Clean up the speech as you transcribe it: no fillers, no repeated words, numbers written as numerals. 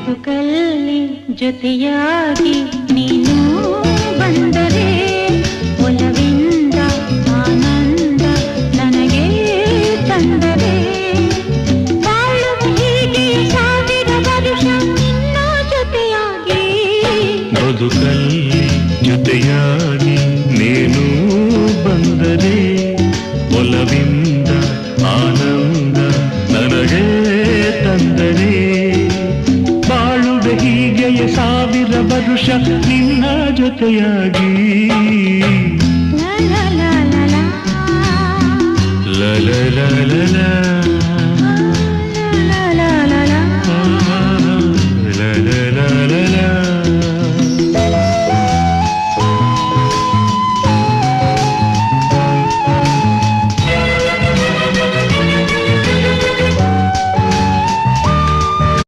ಬದುಕಲ್ಲಿ ಜೊತೆಯಾಗಿ ನೀನು ಬಂದರೆ ಒಲವಿಂದ ಆನಂದ ನನಗೆ ತಂದರೆ ಬಾಳುವ ಹೀಗೆ ಸಾವಿರ ವರುಷ ನಿನ್ನ ಜೊತೆಯಾಗಿ ಬದುಕಲ್ಲಿ ಜೊತೆಯಾಗಿ ನೀನು ಬಂದರೆ ಒಲವಿಂದ ಆನಂದ ನನಗೆ ತಂದರೆ ಬಾಳುವೆ ಹೀಗೆಯ ಸಾವಿರ ವರುಷ ನಿನ್ನ ಜೊತೆಯಾಗಿ ಲ ಲ ಲ ಲ ಲ ಲ ಲ ಲ ಲ